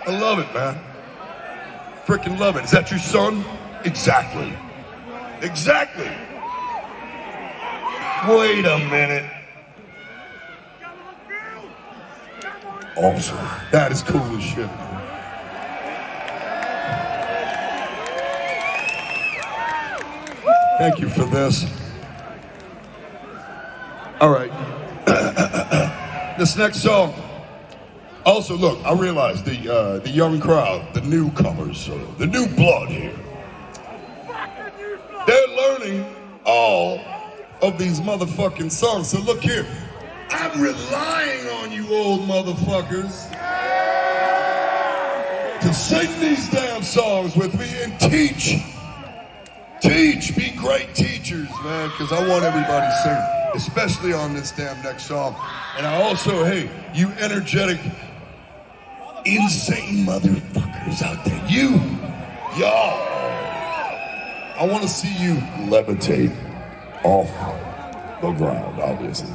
I love it, man. Freaking love it. Is that your son? Exactly. Exactly. Wait a minute. Awesome. That is cool as shit. Thank you for this. All right. This next song. Also, look, I realize the young crowd, the newcomers, the new blood here, they're learning all of these motherfucking songs. So look here, I'm relying on you old motherfuckers to sing these damn songs with me and teach. Teach, be great teachers, man, because I want everybody singing, especially on this damn next song. And I also, hey, you energetic, insane motherfuckers out there, y'all, I want to see you levitate off the ground, obviously.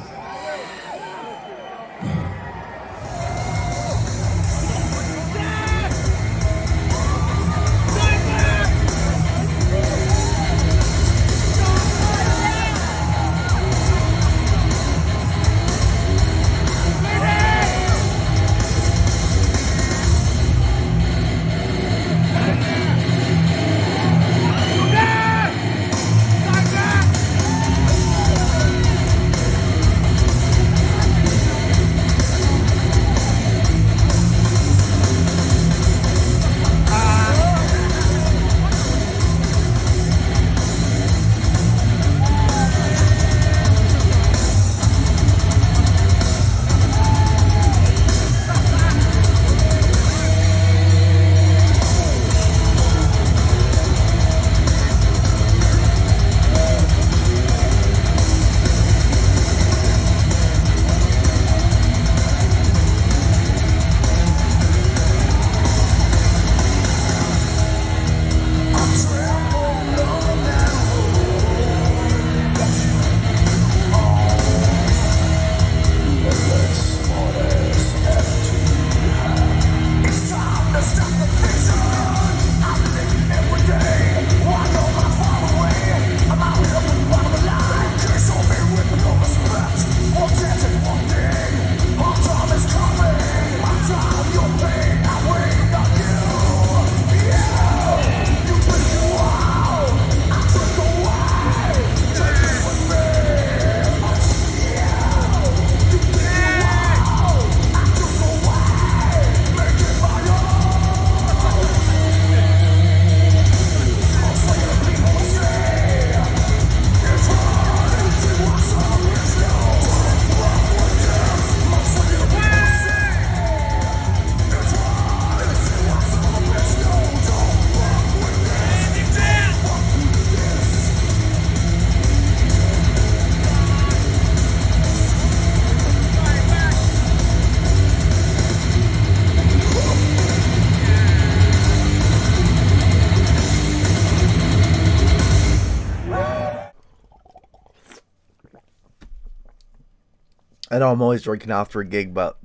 I know I'm always drinking after a gig, but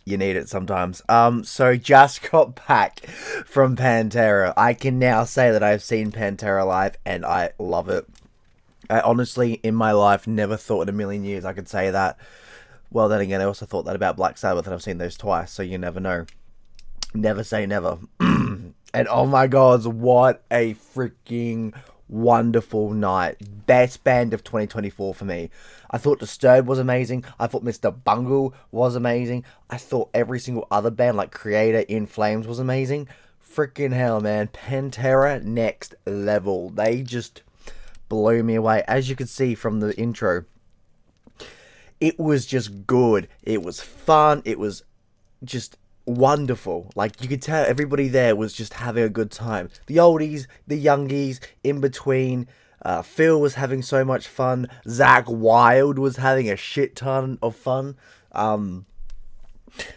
you need it sometimes. So just got back from Pantera. I can now say that I've seen Pantera live, and I love it. I honestly, in my life, never thought in a million years I could say that. Well, then again, I also thought that about Black Sabbath, and I've seen those twice, so you never know. Never say never. And oh my god, what a freaking wonderful night. Best band of 2024 for me. I thought Disturbed was amazing. I thought Mr. Bungle was amazing. I thought every single other band, like Creator, In Flames, was amazing. Freaking hell, man. Pantera, next level. They just blew me away. As you could see from the intro, it was just good. It was fun. It was just wonderful. Like, you could tell everybody there was just having a good time. The oldies, the youngies, in between. Phil was having so much fun. Zach Wilde was having a shit ton of fun.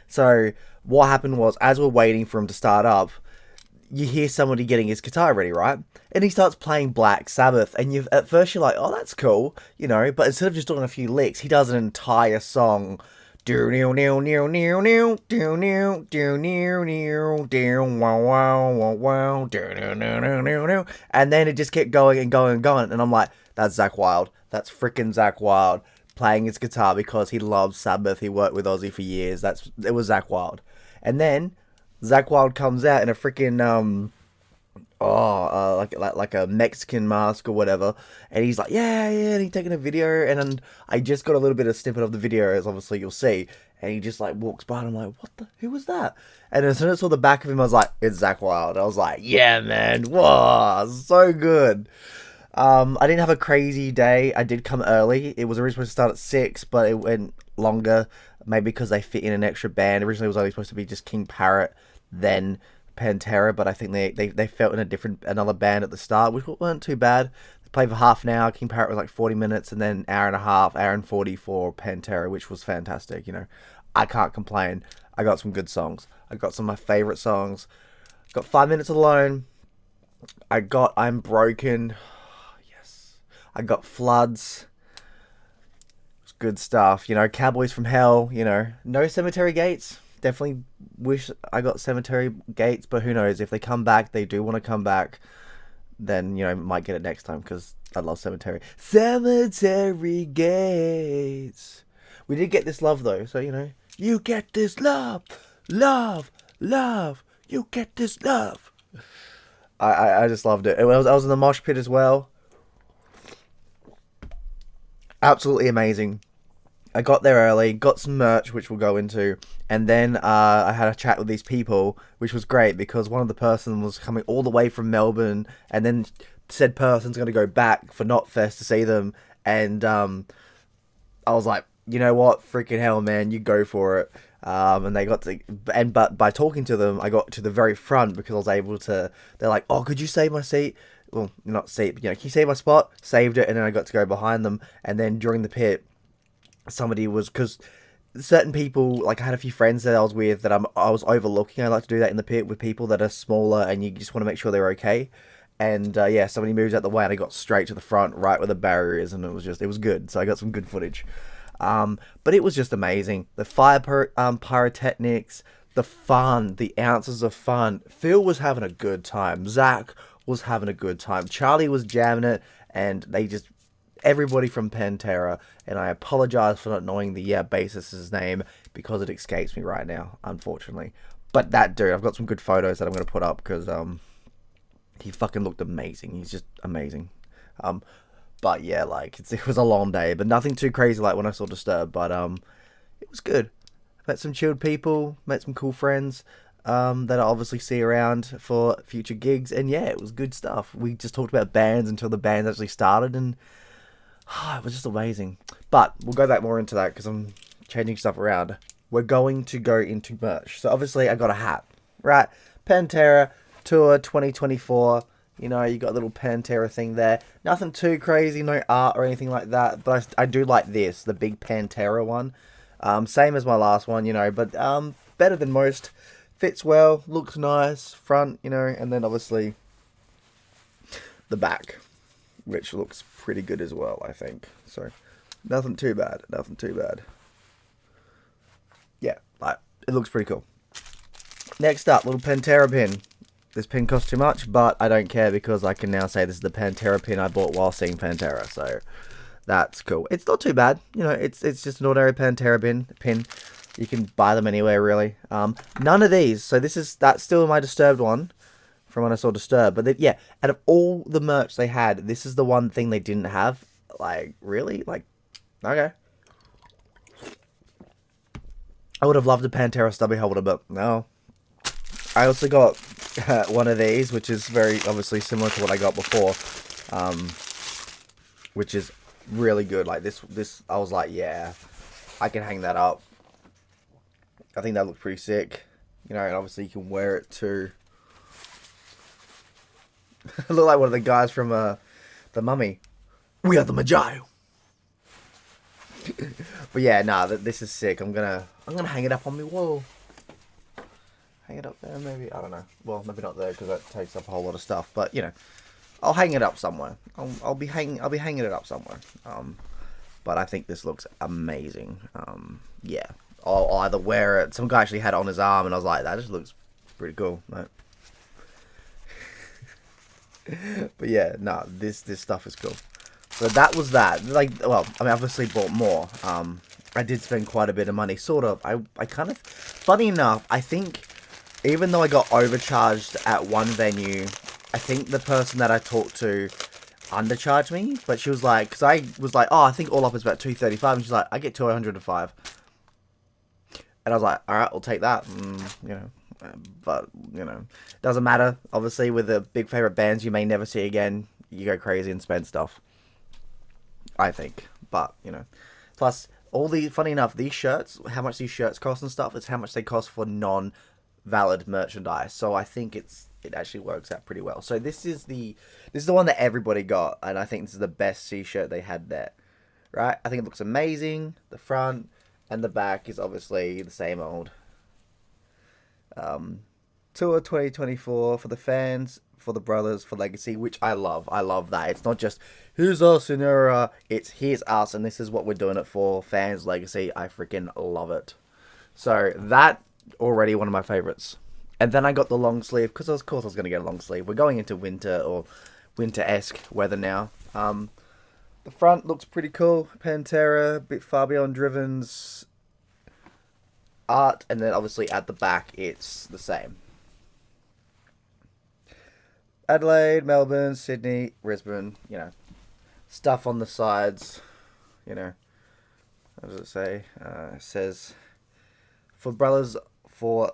So what happened was, as we're waiting for him to start up, you hear somebody getting his guitar ready, right? And he starts playing Black Sabbath, and at first you're like, oh, that's cool, you know, but instead of just doing a few licks, he does an entire song Do new new new new new do new do new new do wow wow wow wow do new new new new new, and then it just kept going and going and going, and I'm like, that's Zach Wild. That's freaking Zach Wild playing his guitar because he loves Sabbath. He worked with Aussie for years. It was Zach Wild, and then Zach Wild comes out in a freaking like a Mexican mask or whatever, and he's like, yeah, and he's taking a video, and then I just got a little bit of snippet of the video, as obviously you'll see, and he just like walks by, and I'm like, who was that? And as soon as I saw the back of him, I was like, it's Zach Wild. I was like, yeah, man, whoa, so good. I didn't have a crazy day. I did come early. It was originally supposed to start at 6, but it went longer, maybe because they fit in an extra band. Originally it was only supposed to be just King Parrot, then Pantera, but I think they felt in another band at the start, which weren't too bad. They played for half an hour. King Parrot was like 40 minutes, and then hour and a half, hour and 40 for Pantera, which was fantastic. You know, I can't complain. I got some good songs. I got some of my favorite songs. Got 5 Minutes Alone. I got I'm Broken. Yes. I got Floods. It's good stuff. You know, Cowboys from Hell. You know, no Cemetery Gates. Definitely wish I got Cemetery Gates, but who knows, if they come back, they do want to come back, then, you know, might get it next time, because I love Cemetery Gates. We did get this love though, so, you know, you get this love, you get this love. I just loved it. I was in the mosh pit as well. Absolutely amazing. I got there early, got some merch, which we'll go into, and then I had a chat with these people, which was great, because one of the person was coming all the way from Melbourne, and then said person's going to go back for Knotfest to see them, and I was like, you know what, freaking hell, man, you go for it. And they got to, but by talking to them, I got to the very front, because I was able to, they're like, oh, could you save my seat? Well, not seat, but, you know, can you save my spot? Saved it, and then I got to go behind them, and then during the pit, somebody was, because certain people, like I had a few friends that I was with that I was overlooking. I like to do that in the pit with people that are smaller, and you just want to make sure they're okay. And yeah, somebody moves out the way, and I got straight to the front, right where the barrier is, and it was good. So I got some good footage. But it was just amazing. The pyrotechnics, the fun, the ounces of fun. Phil was having a good time. Zach was having a good time. Charlie was jamming it, and everybody from Pantera, and I apologize for not knowing the bassist's name, because it escapes me right now, unfortunately. But that dude, I've got some good photos that I'm going to put up, because he fucking looked amazing. He's just amazing. But yeah, like, it was a long day, but nothing too crazy like when I saw Disturbed, but it was good. Met some chilled people, met some cool friends that I obviously see around for future gigs, and yeah, it was good stuff. We just talked about bands until the band actually started, and it was just amazing. But we'll go back more into that, because I'm changing stuff around. We're going to go into merch. So obviously I got a hat, right? Pantera Tour 2024. You know, you got a little Pantera thing there. Nothing too crazy, no art or anything like that. But I do like this, the big Pantera one. Same as my last one, you know, but better than most. Fits well, looks nice, front, you know, and then obviously the back, which looks pretty good as well, I think. So, nothing too bad. Yeah, like, it looks pretty cool. Next up, little Pantera pin. This pin costs too much, but I don't care, because I can now say this is the Pantera pin I bought while seeing Pantera, so that's cool. It's not too bad, you know, it's just an ordinary Pantera pin. You can buy them anywhere, really. None of these, so that's still my Disturbed one, from when I saw Disturbed, but yeah, out of all the merch they had, this is the one thing they didn't have. Like, really? Like, okay. I would have loved a Pantera stubby holder, but no. I also got one of these, which is very obviously similar to what I got before, which is really good. Like this, I was like, yeah, I can hang that up. I think that looks pretty sick, you know. And obviously you can wear it too. I look like one of the guys from the Mummy. We are the Magi. But yeah, nah, this is sick. I'm gonna hang it up on my wall. Hang it up there, maybe. I don't know. Well, maybe not there, because that takes up a whole lot of stuff. But you know, I'll hang it up somewhere. I'll be hanging it up somewhere. But I think this looks amazing. Yeah, I'll either wear it. Some guy actually had it on his arm, and I was like, that just looks pretty cool. Right? But yeah, no, this stuff is cool. So that was that. Like, well, I mean, obviously bought more. I did spend quite a bit of money, sort of. I kind of, funny enough, I think, even though I got overcharged at one venue, I think the person that I talked to undercharged me. But she was like, because I was like, oh, I think all up is about $235, and she's like, I get $205. And I was like, all right, I'll take that. You know, but you know, doesn't matter. Obviously, with the big favorite bands you may never see again, you go crazy and spend stuff. I think, but you know, plus all the funny enough, these shirts, how much these shirts cost and stuff, it's how much they cost for non-valid merchandise. So I think it actually works out pretty well. So this is the one that everybody got, and I think this is the best t-shirt they had there. Right? I think it looks amazing. The front and the back is obviously the same old. Tour 2024 for the fans, for the brothers, for Legacy, which I love. I love that. It's not just, here's us in era, it's here's us, and this is what we're doing it for. Fans, Legacy, I freaking love it. So, that, already one of my favorites. And then I got the long sleeve, because of course I was going to get a long sleeve. We're going into winter, or winter-esque weather now. The front looks pretty cool. Pantera, a bit far beyond Driven's art, and then obviously at the back it's the same. Adelaide, Melbourne, Sydney, Brisbane, you know, stuff on the sides, you know, what does it say? It says, for brothers, for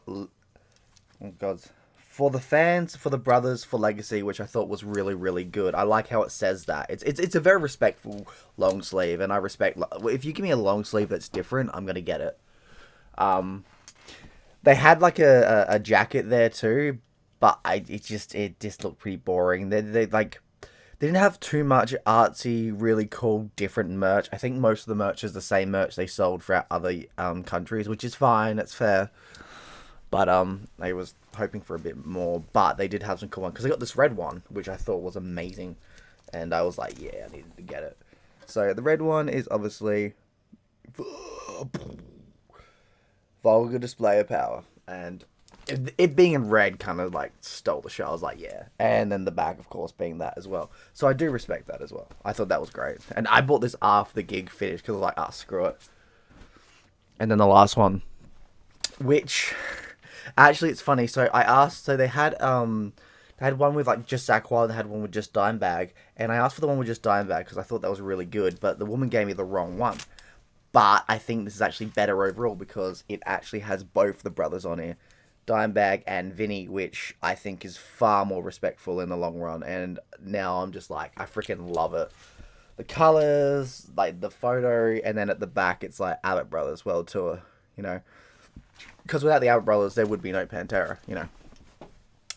the fans, for the brothers, for Legacy, which I thought was really, really good. I like how it says that. It's a very respectful long sleeve, and I respect, if you give me a long sleeve that's different, I'm going to get it. They had like a jacket there too, but it just looked pretty boring. They didn't have too much artsy, really cool, different merch. I think most of the merch is the same merch they sold throughout other countries, which is fine. It's fair. But I was hoping for a bit more. But they did have some cool ones, because they got this red one, which I thought was amazing, and I was like, yeah, I needed to get it. So the red one is obviously vulgar display of power, and it being in red kind of like stole the show. I was like, yeah. And then the back, of course, being that as well. So I do respect that as well. I thought that was great. And I bought this after the gig finished, because I was like, ah, screw it. And then the last one, which actually it's funny. So I asked, so they had one with like just Zach Wild, and they had one with just Dimebag. And I asked for the one with just Dimebag because I thought that was really good, but the woman gave me the wrong one. But I think this is actually better overall, because it actually has both the brothers on here, Dimebag and Vinny, which I think is far more respectful in the long run. And now I'm just like, I freaking love it. The colors, like the photo, and then at the back it's like Abbott Brothers World Tour, you know. Because without the Abbott Brothers, there would be no Pantera, you know.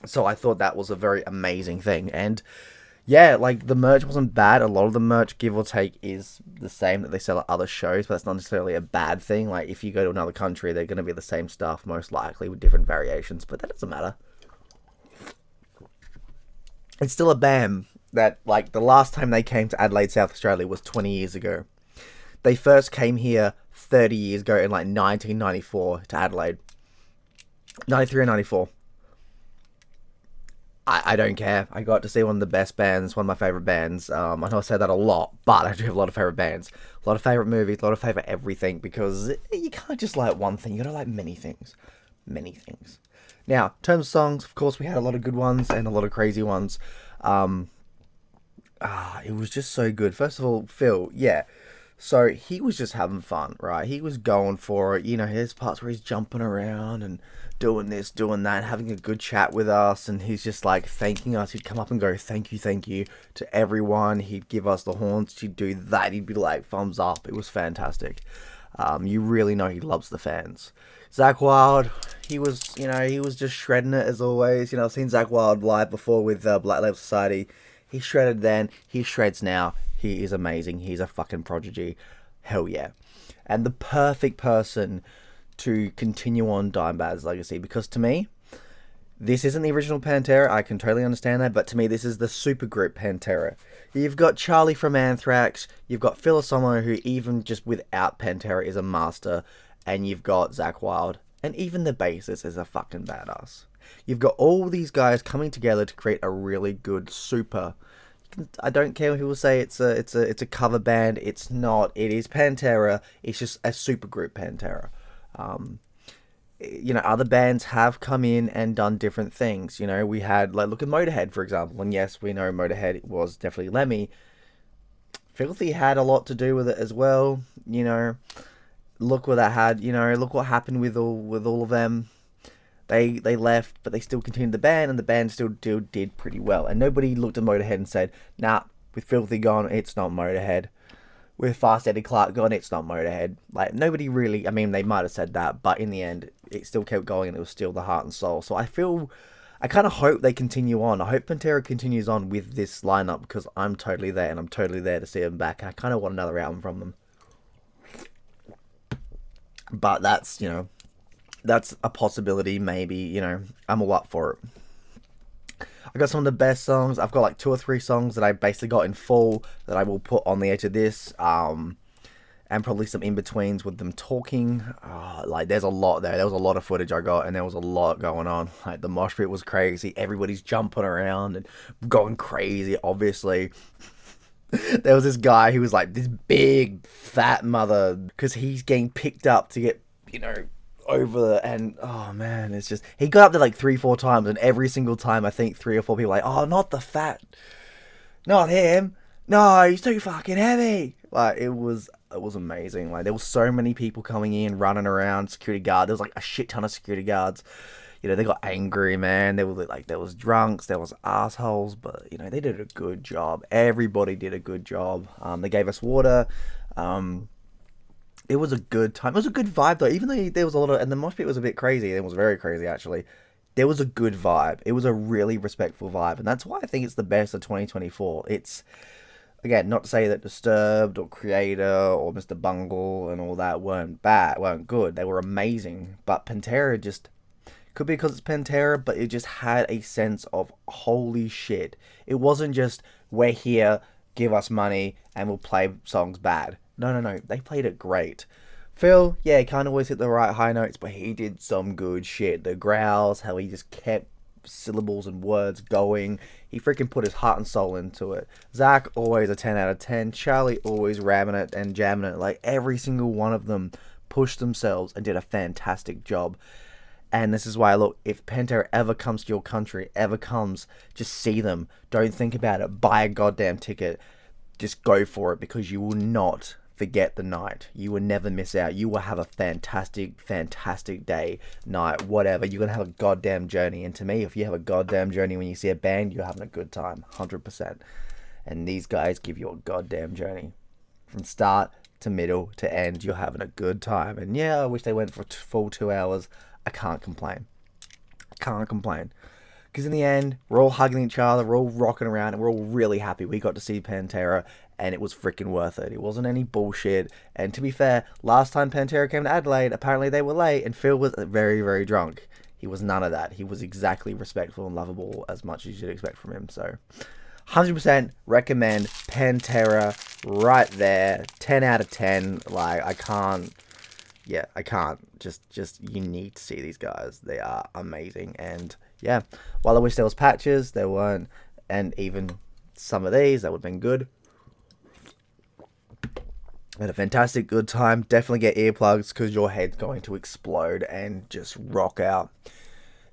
So I thought that was a very amazing thing. And yeah, like the merch wasn't bad. A lot of the merch, give or take, is the same that they sell at other shows, but that's not necessarily a bad thing. Like if you go to another country, they're going to be the same stuff, most likely, with different variations, but that doesn't matter. It's still a band that, like, the last time they came to Adelaide, South Australia was 20 years ago. They first came here 30 years ago in like 1994 to Adelaide. 93 or 94. I don't care. I got to see one of the best bands, one of my favourite bands. I know I say that a lot, but I do have a lot of favourite bands. A lot of favourite movies, a lot of favourite everything, because you can't just like one thing. You gotta like many things. Many things. Now, in terms of songs, of course, we had a lot of good ones and a lot of crazy ones. It was just so good. First of all, Phil, yeah. So he was just having fun, right? He was going for it. You know, there's parts where he's jumping around and doing this, doing that, having a good chat with us. And he's just like thanking us. He'd come up and go, thank you to everyone. He'd give us the horns. He'd do that. He'd be like, thumbs up. It was fantastic. You really know he loves the fans. Zach Wild, he was just shredding it as always. You know, I've seen Zach Wild live before with Black Label Society. He shredded then. He shreds now. He is amazing. He's a fucking prodigy. Hell yeah. And the perfect person to continue on Dimebag's legacy, because to me, this isn't the original Pantera. I can totally understand that, but to me, this is the supergroup Pantera. You've got Charlie from Anthrax. You've got Phil Anselmo, who even just without Pantera is a master. and you've got Zach Wilde, and even the bassist is a fucking badass. You've got all these guys coming together to create a really good super. I don't care when people say it's a cover band. It's not. It is Pantera. It's just a super group Pantera. Other bands have come in and done different things. We had, like, look at Motorhead, for example. And yes, we know Motorhead was definitely Lemmy. Filthy had a lot to do with it as well. Look what that had. Look what happened with all of them. They left, but they still continued the band, and the band still did pretty well. And nobody looked at Motorhead and said, nah, with Filthy gone, it's not Motorhead. With Fast Eddie Clark gone, it's not Motorhead. Like, nobody really, I mean, they might have said that, but in the end, it still kept going, and it was still the heart and soul. So I kind of hope they continue on. I hope Pantera continues on with this lineup, because I'm totally there, and I'm totally there to see them back. I kind of want another album from them. But that's, that's a possibility, maybe. I'm all up for it. I got some of the best songs. I've got like 2 or 3 songs that I basically got in full that I will put on the edge of this. And probably some in-betweens with them talking. There's a lot there. There was a lot of footage I got, and there was a lot going on. Like, the mosh pit was crazy. Everybody's jumping around and going crazy, obviously. There was this guy who was like this big, fat mother, because he's getting picked up to get, over, and oh man, it's just, he got up there like 3-4 times, and every single time I think 3 or 4 people were like, oh, not the fat, not him, no, he's too fucking heavy. Like, it was amazing. Like, there was so many people coming in, running around, security guard, there was like a shit ton of security guards. They got angry, man. They were like, there was drunks, there was assholes, but they did a good job. Everybody did a good job. They gave us water. It was a good time. It was a good vibe, though. Even though there was a lot of... And the mosh pit was a bit crazy. It was very crazy, actually. There was a good vibe. It was a really respectful vibe. And that's why I think it's the best of 2024. It's... Again, not to say that Disturbed or Creator or Mr. Bungle and all that weren't good. They were amazing. But Pantera just... Could be because it's Pantera, but it just had a sense of, holy shit. It wasn't just, we're here, give us money, and we'll play songs bad. No. They played it great. Phil, yeah, can't always hit the right high notes, but he did some good shit. The growls, how he just kept syllables and words going. He freaking put his heart and soul into it. Zach, always a 10 out of 10. Charlie, always ramming it and jamming it. Like, every single one of them pushed themselves and did a fantastic job. And this is why, look, if Pantera ever comes to your country, just see them. Don't think about it. Buy a goddamn ticket. Just go for it, because you will not forget the night. You will never miss out. You will have a fantastic, fantastic day, night, whatever. You're going to have a goddamn journey. And to me, if you have a goddamn journey when you see a band, you're having a good time. 100%. And these guys give you a goddamn journey. From start to middle to end, you're having a good time. And yeah, I wish they went for full 2 hours. I can't complain. Because in the end, we're all hugging each other, we're all rocking around, and we're all really happy we got to see Pantera, and it was freaking worth it. It wasn't any bullshit. And to be fair, last time Pantera came to Adelaide, apparently they were late, and Phil was very, very drunk. He was none of that. He was exactly respectful and lovable, as much as you'd expect from him. So, 100% recommend Pantera right there. 10 out of 10. Like, I can't. Just, you need to see these guys. They are amazing. And yeah, while I wish there was Patches, there weren't. And even some of these, that would have been good. Had a fantastic good time. Definitely get earplugs, because your head's going to explode and just rock out.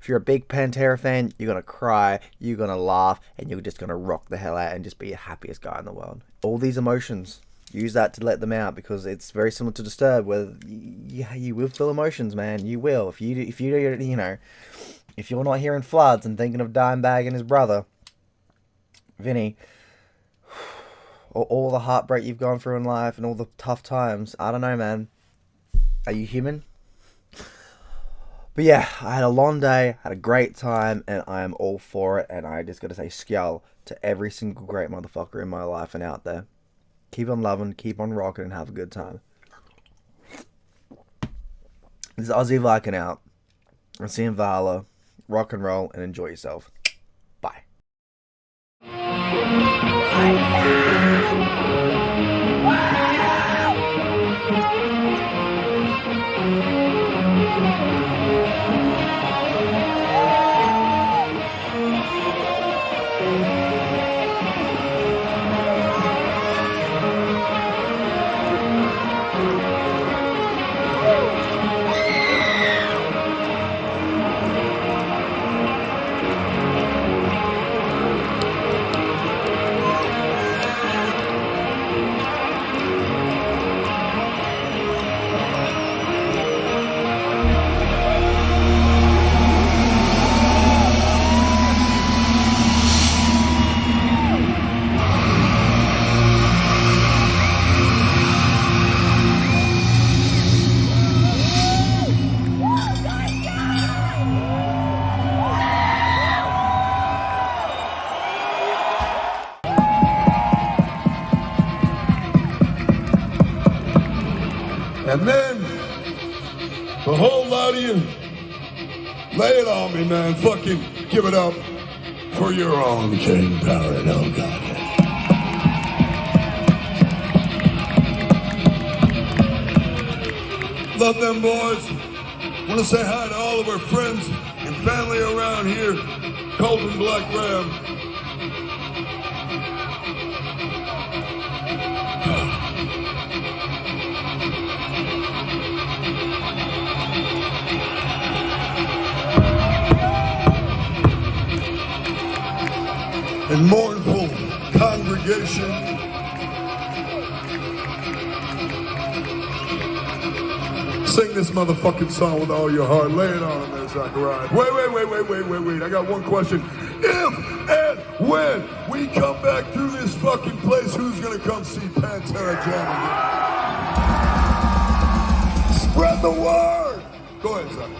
If you're a big Pantera fan, you're going to cry, you're going to laugh, and you're just going to rock the hell out and just be the happiest guy in the world. All these emotions, use that to let them out, because it's very similar to Disturbed, where you will feel emotions, man. You will. If you're not hearing Floods and thinking of Dimebag and his brother, Vinny, or all the heartbreak you've gone through in life and all the tough times, I don't know, man. Are you human? But yeah, I had a long day, had a great time, and I am all for it. And I just got to say skjal to every single great motherfucker in my life and out there. Keep on loving, keep on rocking, and have a good time. This is Aussie Viking out. I'm seeing Vala. Rock and roll and enjoy yourself. Bye. Wow! And then, the whole lot of you, lay it on me, man. Fucking give it up for your own King Parrot. Oh, God. Love them boys. Want to say hi to all of our friends and family around here. Colton Black Ram. And mournful congregation, sing this motherfucking song with all your heart. Lay it on there, Zachariah. Wait. I got one question. If and when we come back through this fucking place, who's gonna come see Pantera jam again? Spread the word. Go ahead, Zach.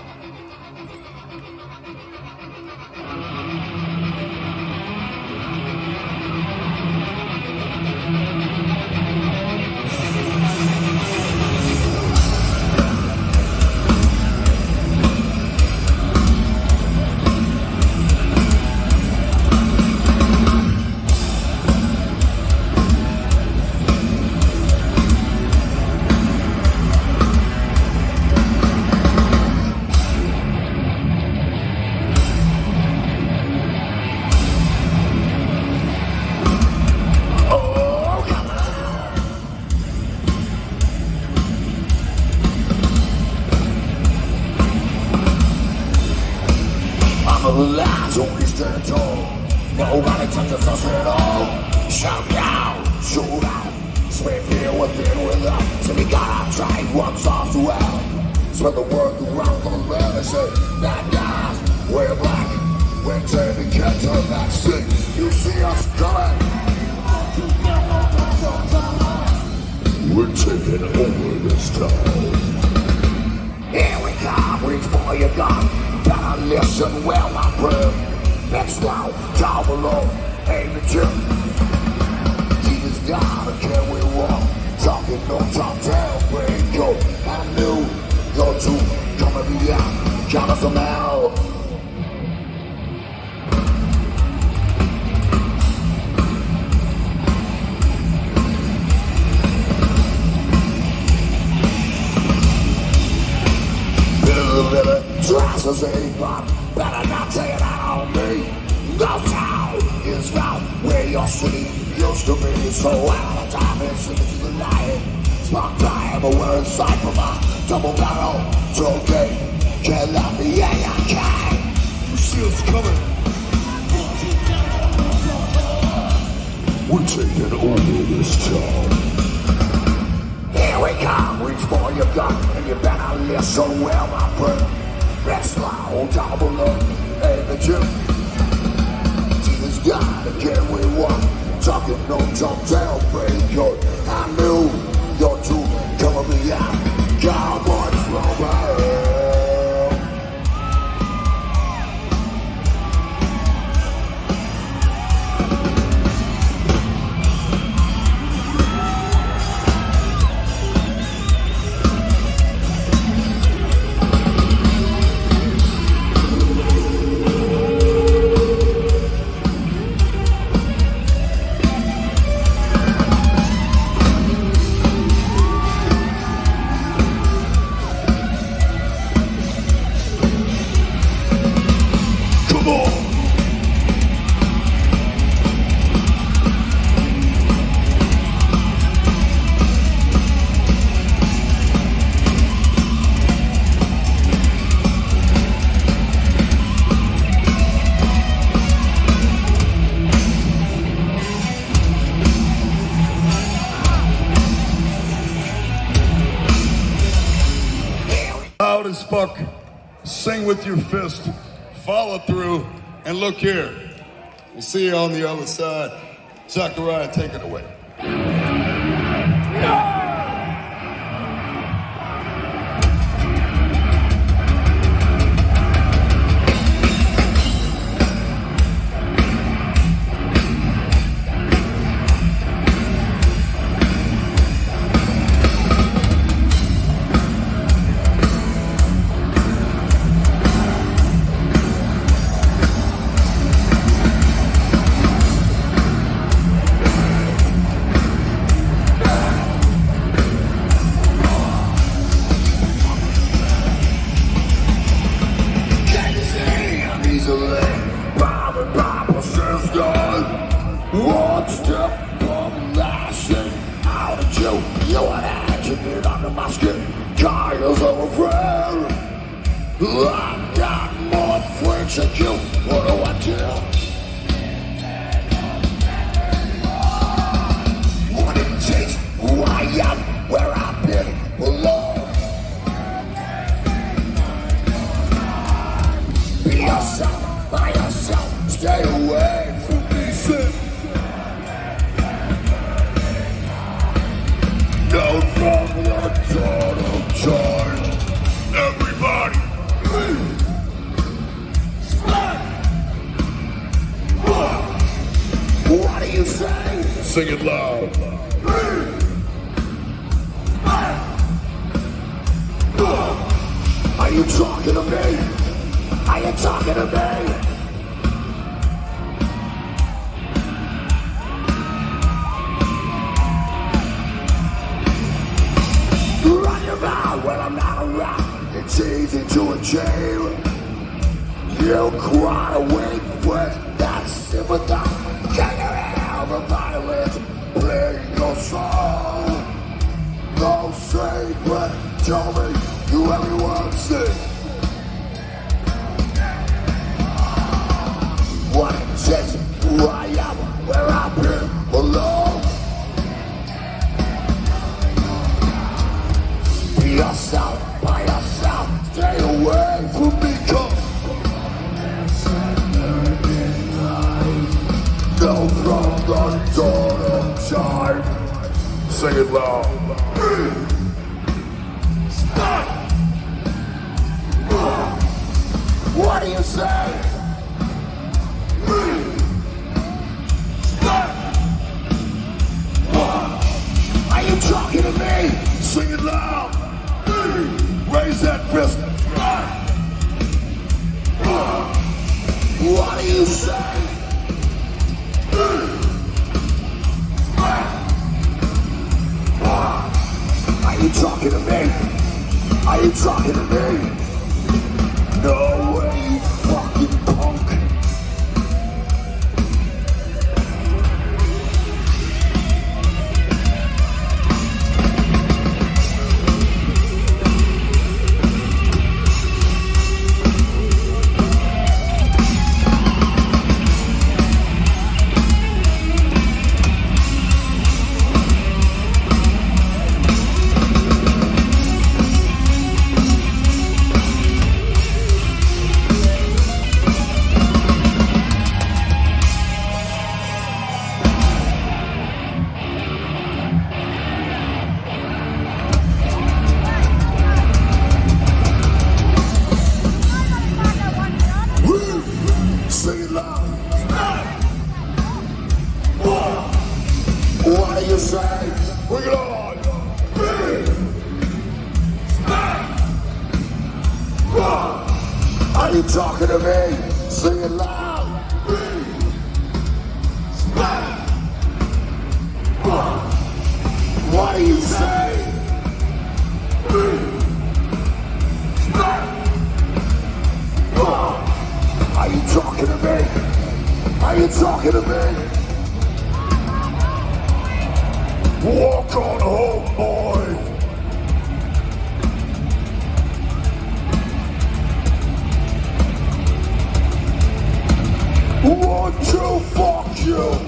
Lies always stand tall. Nobody touches us at all. Shout down, shoot out. Swim here within, without. Till we got our train, once off the well. Spread the word around for the man. They say, bad guys, we're black. We're turning, can't turn back. Sing, you see us coming. We're taking over this town. Here we come, reach for your gun. Better listen well, my friend. Next slow, down below, aim the jump. Jesus God, and can we walk? Talking no top down, brain go. I knew you're too coming me out. Count us them out. Twice as a but better not take it out on me. Ghost town is found where your city used to be. So out of time and sing it to the light. Spark time, we're inside from a double barrel toll gate. Can't let me, yeah, I can. You see us coming. We're taking over this town. Here we come, reach for your gun, and you better listen well, my friend. Red slow, down below, aim the gym. Jesus God, again we won. Talking no jump down, break good. I knew you're too coming me out. Cowboys from hell. Loud as fuck, sing with your fist, follow through, and look here. We'll see you on the other side. Zachariah, take it away. One step from lashing out at you. You and I to get under my skin. Tires of a friend. I've got more friends than you. What do I do? What it takes, who I am, where I've been, belong. Be yourself, by yourself, stay away from me, sin. Down from the dawn of time. Everybody, what do you say? Sing it loud. Are you talking to me? Are you talking to me? Run your mouth when I'm not around. It's easy to jail. You cry awake with that sympathy. Can you hear the violence playing your song? No secret, tell me, do everyone sing? What it says, who I am, where I've been, belong. Be yourself, by yourself, stay away from me, come. No from the dawn of time. Sing it loud. What do you say? Are you talking to me? Sing it loud. Raise that fist. What do you say? Are you talking to me? Are you talking to me? No way, you fucking punk. Sing it loud. What do you say? Bring it on. Are you talking to me? Sing it loud. What do you say? Are you talking talking to me? Are you talking to me? Walk on home, boy. One, two, fuck you.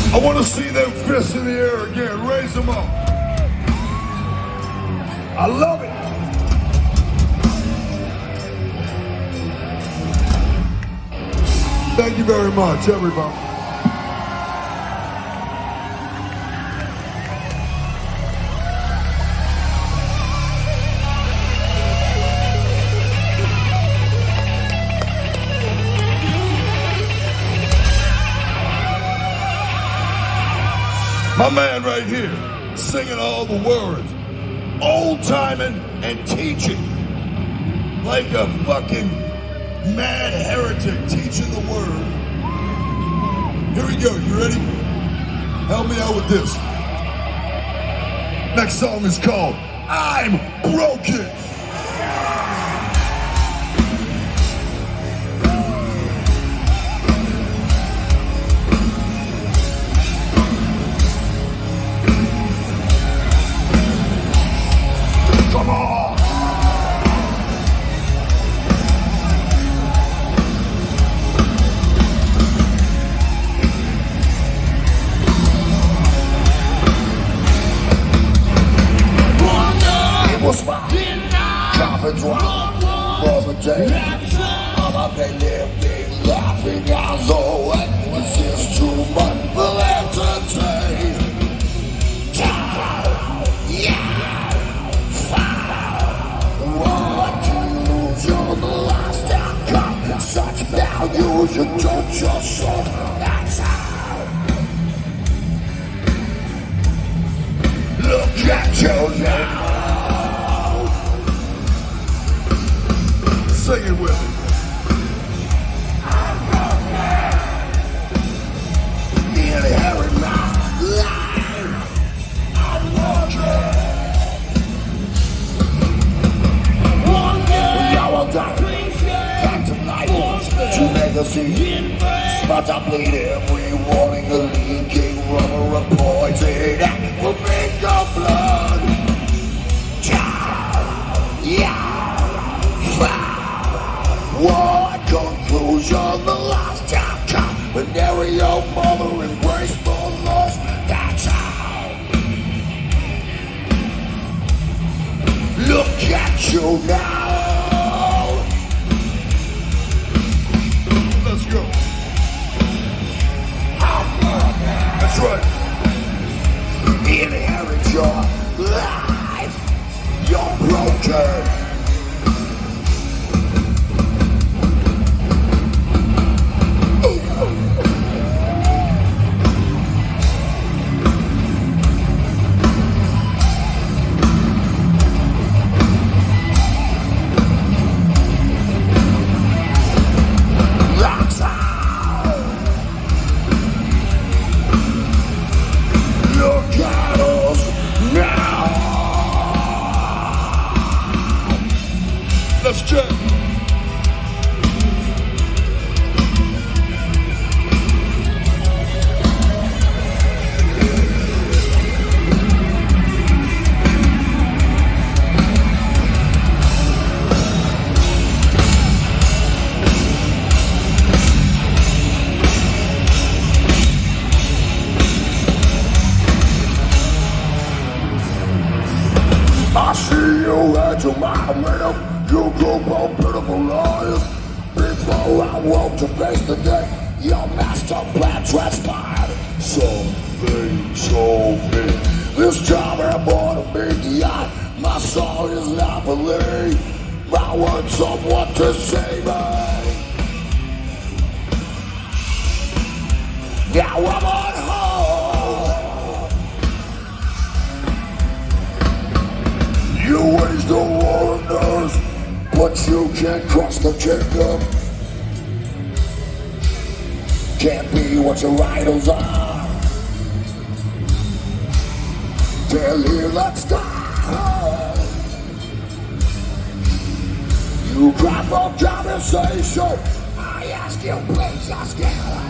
I want to see them fists in the air again. Raise them up. I love it. Thank you very much, everybody. My man right here, singing all the words, old timing and teaching like a fucking mad heretic teaching the word. Here we go, you ready? Help me out with this. Next song is called I'm Broken. Come on! It was my coffin drop for the day. All I've been living, laughing as though it was just too much for entertain. Such value, you don't just show. That's how. Look at you now. Sing it with me. Inherit my life. I'm walking. One day, we all die. To make a scene, spots are bleeding, every warning, a leaking rubber, a poison that will make your blood. What conclusion? The last time come when Mary, your mother, embraced the loss. That's how. Look at you now. Let's go. That's right. Inherit your life. You're broken. Let's check. I see you at your mom, you go for life. Before I walk to face the day, your master plan transpired. Something told me This time I'm born to be the eye. My soul is not believe. My words someone to save me. Now I'm on hold. You waged the war on earth, but you can't cross the kingdom. Can't be what your idols are. Tell you let's go. You cry for conversation. I ask you please just get out.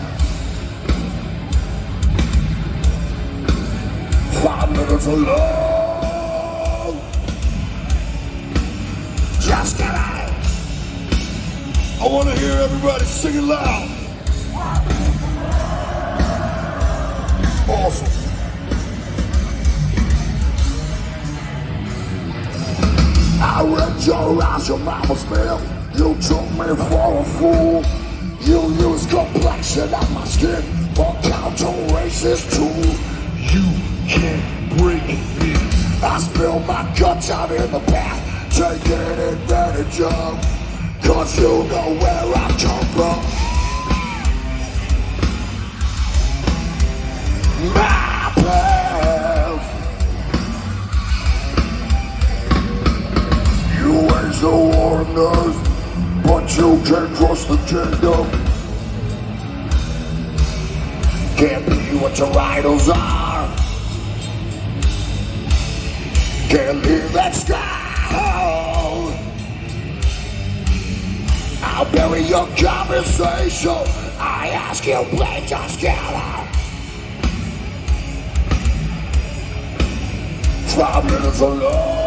5 minutes alone. Just get out. I want to hear everybody singing loud. Awesome. I ripped your eyes, your mama's milk. You took me for a fool. You used complexion of my skin for counter-racist tool. You can't break me. I spilled my guts out in the bath, taking advantage of. Cause you know where I come from. My path. You wage the war on earth, but you can't cross the kingdom. Can't be what your idols are. Can't leave that sky. I'll bury your conversation. I ask you, please just get out. 5 minutes alone.